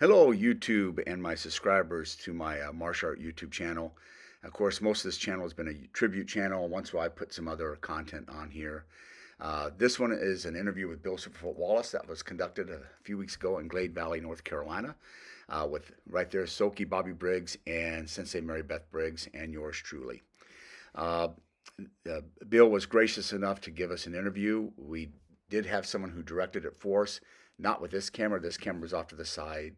Hello, YouTube and my subscribers to my martial art YouTube channel. Of course, most of this channel has been a tribute channel. Once in a while, I put some other content on here. This one is an interview with Bill Superfoot Wallace that was conducted a few weeks ago in Glade Valley, North Carolina, with right there Soke Bobby Briggs and Sensei Mary Beth Briggs and yours truly. Bill was gracious enough to give us an interview. We did have someone who directed it for us, not with this camera. This camera was off to the side.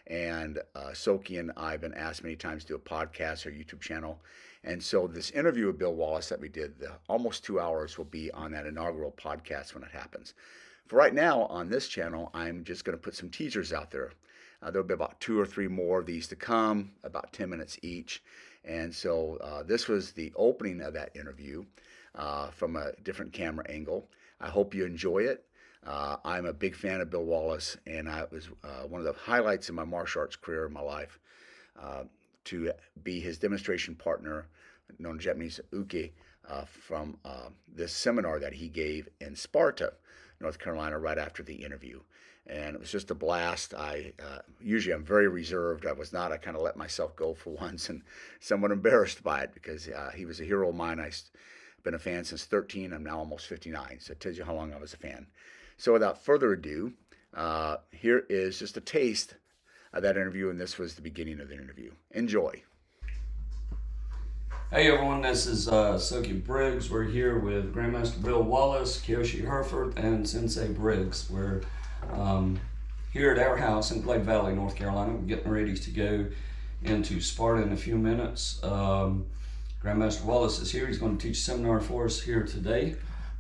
And Soke and I have been asked many times to do a podcast or YouTube channel. And so this interview with Bill Wallace that we did, almost 2 hours, will be on that inaugural podcast when it happens. For right now, on this channel, I'm just going to put some teasers out there. There'll be about 2 or 3 more of these to come, about 10 minutes each. And so this was the opening of that interview from a different camera angle. I hope you enjoy it. I'm a big fan of Bill Wallace, and it was one of the highlights of my martial arts career in my life to be his demonstration partner, known as Japanese uke, from this seminar that he gave in Sparta, North Carolina, right after the interview. And it was just a blast. Usually I'm very reserved. I was not. I kind of let myself go for once and somewhat embarrassed by it because he was a hero of mine. I've been a fan since 13. I'm now almost 59, so it tells you how long I was a fan. So without further ado, here is just a taste of that interview, and this was the beginning of the interview. Enjoy. Hey everyone, this is Soke Briggs. We're here with Grand Master Bill Wallace, Kiyoshi Herford, and Sensei Briggs. We're here at our house in Glade Valley, North Carolina. We're getting ready to go into Sparta in a few minutes. Grand Master Wallace is here. He's going to teach a seminar for us here today.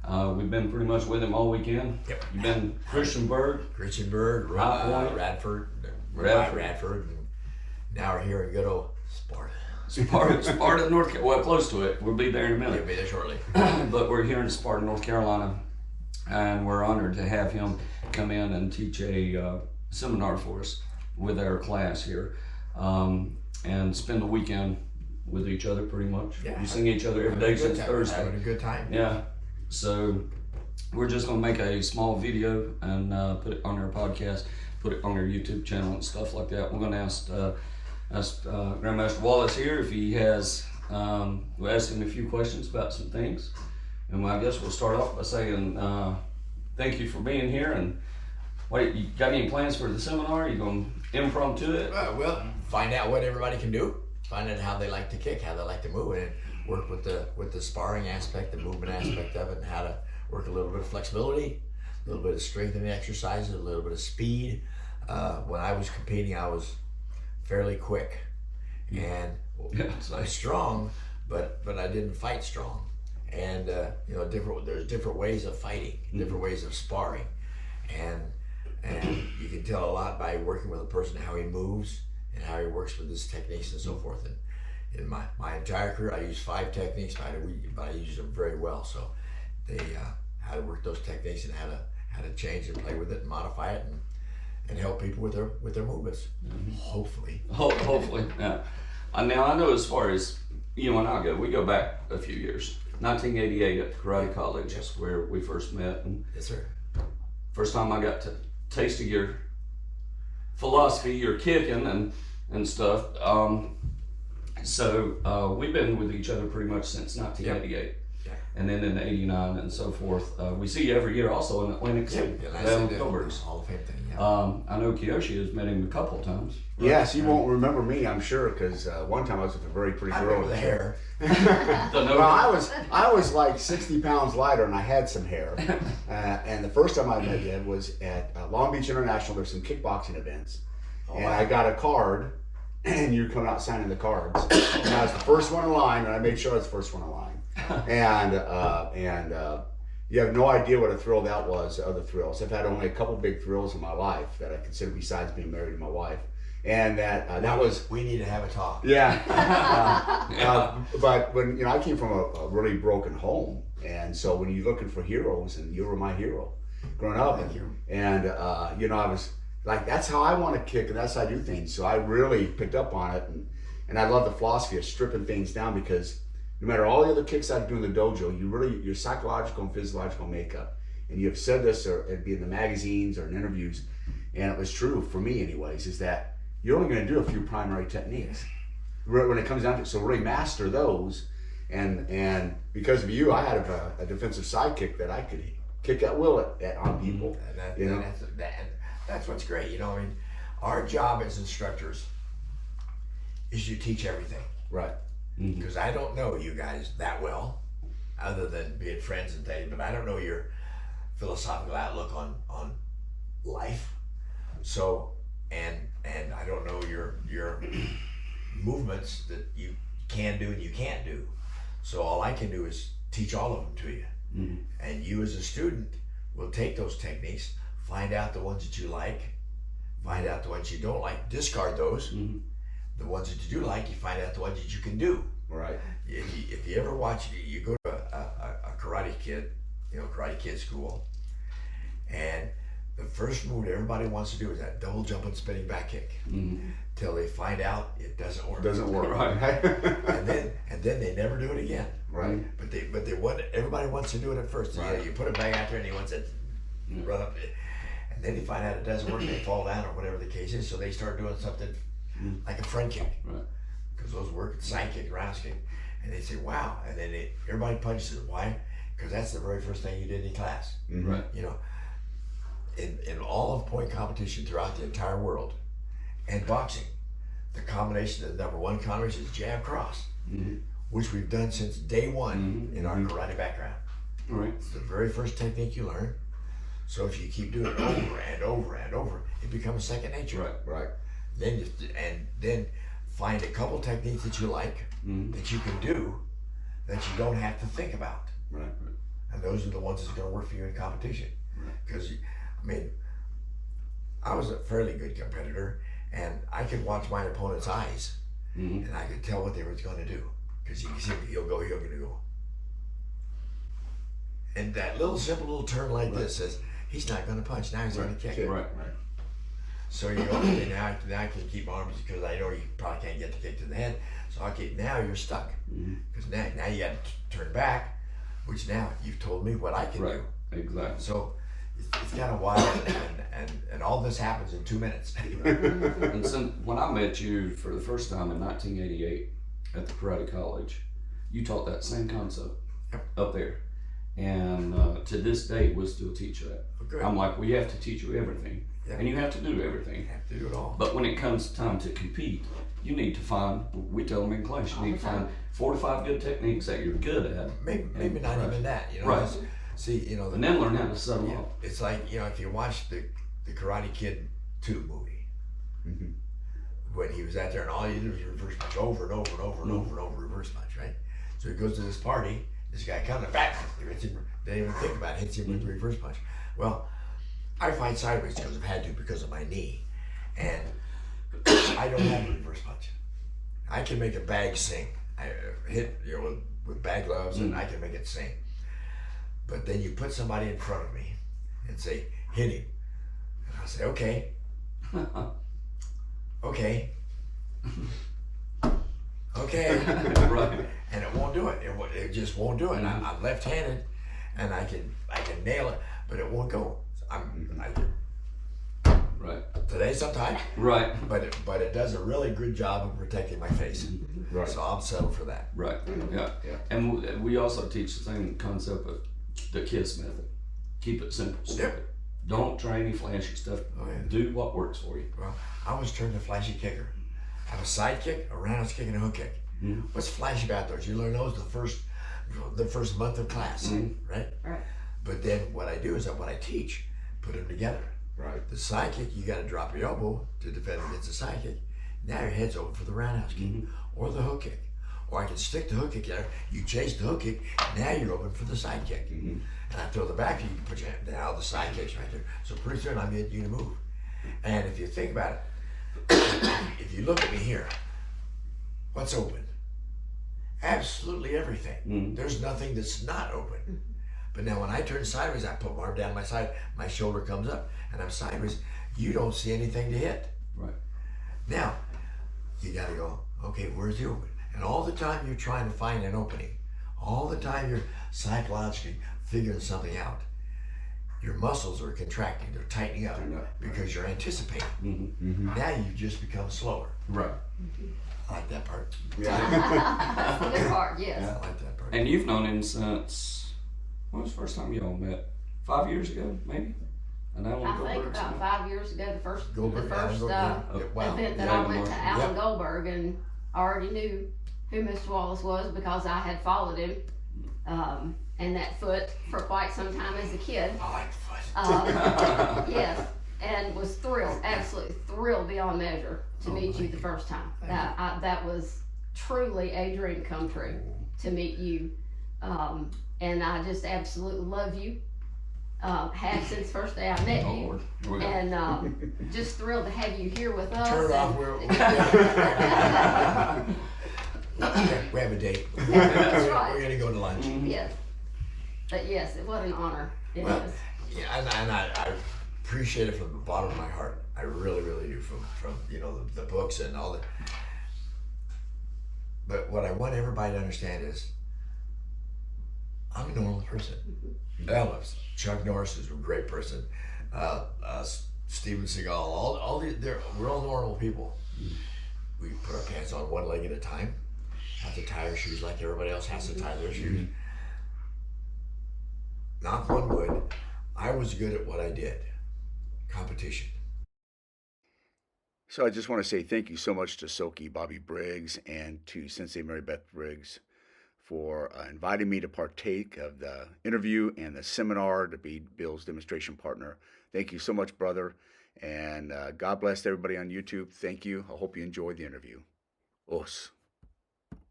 We've been pretty much with him all weekend. Yep. You've been Christiansburg, Radford, and now we're here in good old Sparta. Sparta, North Carolina. Well, close to it. We'll be there in a minute. We'll be there shortly. But we're here in Sparta, North Carolina, and we're honored to have him come in and teach a seminar for us with our class here, and spend the weekend with each other pretty much. Yeah. You sing each other every day since Thursday. Having a good time. Yeah. So we're just going to make a small video and put it on our podcast, put it on our YouTube channel and stuff like that. We're going to ask Grandmaster Wallace here if he has, we'll ask him a few questions about some things. And I guess we'll start off by saying thank you for being here. And what, you got any plans for the seminar? You going to impromptu it? Well, find out what everybody can do. Find out how they like to kick, how they like to move, and work with the sparring aspect, the movement aspect of it, and how to work a little bit of flexibility, a little bit of strength in the exercises, a little bit of speed. When I was competing, I was fairly quick, and I was strong, but I didn't fight strong. And there's different ways of fighting, different ways of sparring, and you can tell a lot by working with a person how he moves and how he works with his techniques and so forth. And in my entire career, I used 5 techniques, but I used them very well. So they how to work those techniques and how to change and play with it and modify it and help people with their movements. Hopefully. Hopefully, yeah. Now I know as far as you and I go, we go back a few years. 1988 at the Karate College is where we first met. And yes, sir. first time I got to taste of your philosophy, your kicking and stuff. So we've been with each other pretty much since 1988. Yeah. And then in 89 and so forth. We see you every year also in Atlantic City. Hall of Fame thing. Yeah. I know Kiyoshi has met him a couple of times. Right? Yes, you won't remember me, I'm sure, because one time I was with a very pretty girl. I remember the hair. Well, I was like 60 pounds lighter, and I had some hair. And the first time I met you was at Long Beach International. There's some kickboxing events, and I got a card, and you were coming out signing the cards. And I was the first one in line, and I made sure I was the first one in line. And you have no idea what a thrill that was. Other thrills. I've had only a couple big thrills in my life that I consider besides being married to my wife. And that was. We need to have a talk. Yeah. But when I came from a really broken home, and so when you're looking for heroes, and you were my hero growing up, and I was like, that's how I want to kick, and that's how I do things. So I really picked up on it, and I love the philosophy of stripping things down, because no matter all the other kicks I do in the dojo, your psychological and physiological makeup, and you have said this, or it'd be in the magazines or in interviews, and it was true for me anyways, is that you're only going to do a few primary techniques when it comes down to it. So really master those, and because of you, I had a defensive side kick that I could kick at will on people. And that's what's great. You know, I mean, our job as instructors is to teach everything. Right. Because I don't know you guys that well, other than being friends and things, but I don't know your philosophical outlook on life. So, and I don't know your movements that you can do and you can't do. So all I can do is teach all of them to you. And you as a student will take those techniques, find out the ones that you like, find out the ones you don't like, discard those. The ones that you do like, you find out the ones that you can do. Right. If you ever watch, you go to a karate kid, karate kid school, and the first move that everybody wants to do is that double jumping spinning back kick, till they find out it doesn't work. Doesn't work. Right. and then they never do it again. Right. But they want, everybody wants to do it at first. Right. You put it back out there and he wants it run up, and then they find out it doesn't work. They fall down or whatever the case is. So they start doing something like a front kick. Right. Because those work, side kick, round kick, and they say, wow, and then everybody punches it. Why? Because that's the very first thing you did in class. Right. You know, in all of point competition throughout the entire world, and boxing, the combination, the number one combination is jab cross, which we've done since day one in our karate background. Right. It's the very first technique you learn. So if you keep doing it over and over and over, it becomes second nature. Right. Right. Then find a couple techniques that you like, that you can do, that you don't have to think about. Right. And those are the ones that's going to work for you in competition. Because, I mean, I was a fairly good competitor, and I could watch my opponent's eyes, and I could tell what they were going to do. Because you can see he'll go. And that simple little turn like this says, he's not going to punch, now he's going to kick. Right. So you go, okay, now I can keep arms because I know you probably can't get the kick to the head. So okay, now you're stuck. Because now you got to turn back, which now you've told me what I can do. Exactly. So it's kind of wild, and all this happens in 2 minutes. And so when I met you for the first time in 1988 at the karate college, you taught that same concept up there. And to this day, we'll still teach that. Good. I'm like, we have to teach you everything. Yeah. And you have to do everything. You have to do it all. But when it comes time to compete, you need to find, we tell them in class, you need to find 4 to 5 good techniques that you're good at. Maybe not even that, Right. See, And then learn how to settle off. It's like, if you watch the Karate Kid 2 movie, when he was out there and all you do is reverse punch over and over and over and over and over, reverse punch, right? So he goes to this party, this guy comes and back, he hits him, they didn't even think about it, hits him with the reverse punch. Well, I fight sideways because I've had to because of my knee, and I don't have a reverse punch. I can make a bag sing. I hit with bag gloves, and I can make it sing. But then you put somebody in front of me and say, hit him, and I'll say, okay, okay, Right. and it won't do it. It just won't do it. I'm left-handed, and I can nail it, but it won't go. Right. Today sometimes. Right. But it does a really good job of protecting my face. Right. So I'll settle for that. Right. Yeah. And we also teach the same concept of the KISS method. Keep it simple. Stupid. Don't try any flashy stuff. Oh, yeah. Do what works for you. Well, I was turned a flashy kicker. I have a side kick, a roundhouse kick, and a hook kick. What's flashy about those? You learn those the first month of class, right? Right. But then what I do is that when I teach, put them together. Right. The side kick, you got to drop your elbow to defend against the side kick. Now your head's open for the roundhouse kick or the hook kick. Or I can stick the hook kick there, you chase the hook kick, now you're open for the side kick. And I throw the back, you can put your hand down, the side kick's right there. So pretty soon I'm getting you to move. And if you think about it, if you look at me here, what's open? Absolutely everything. There's nothing that's not open. But now when I turn sideways, I put my arm down my side, my shoulder comes up, and I'm sideways, you don't see anything to hit. Right. Now, you gotta go, okay, where's the open? And all the time you're trying to find an opening, all the time you're psychologically figuring something out, your muscles are contracting, they're tightening up because you're anticipating. Now you've just become slower. Right. I like that part. That's the good part, yes. I like that part. And you've known him since, when was the first time y'all met? 5 years ago, maybe? And I think about 5 years ago, the first Goldberg, event that I went to Alan Goldberg, and I already knew who Mr. Wallace was because I had followed him and that foot for quite some time as a kid. I like the foot. Yes, and was thrilled, absolutely thrilled beyond measure to meet you the first time. That was truly a dream come true to meet you, and I just absolutely love you. Have since the first day I met you, and just thrilled to have you here with us. Turn it off. We have a date. That's right. We're gonna go to lunch. Yes, but yes, what an honor it Well, is. yeah, and I appreciate it from the bottom of my heart. I really, really do. From the books and all that. But what I want everybody to understand is, I'm a normal person. Chuck Norris is a great person. Steven Seagal, we're all normal people. We put our pants on one leg at a time. Have to tie our shoes like everybody else has to tie their shoes. Knock on wood, I was good at what I did. Competition. So I just want to say thank you so much to Soke Bobby Briggs and to Sensei Mary Beth Briggs for inviting me to partake of the interview and the seminar to be Bill's demonstration partner. Thank you so much, brother. And God bless everybody on YouTube. Thank you. I hope you enjoyed the interview. Os.